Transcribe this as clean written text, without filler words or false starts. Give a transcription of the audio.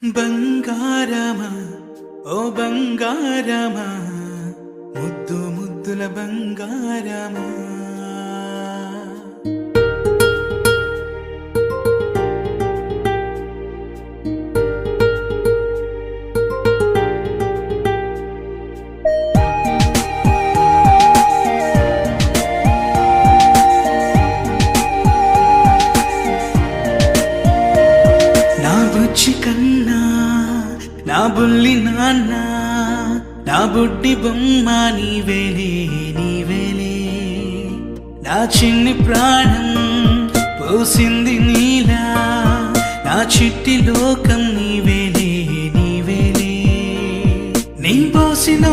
బంగారమా ఓ బంగారమా ముద్దు ముద్దుల బంగారమా నా బుజ్జి కన్నా నా బుల్లి నాన్న నా బుడ్డి బొమ్మ నీవేలే నీవేలే నా చిన్ని ప్రాణం పోసింది నీలా నా చిట్టి లోకం నీవేలే నీవేలే నీ పోసిన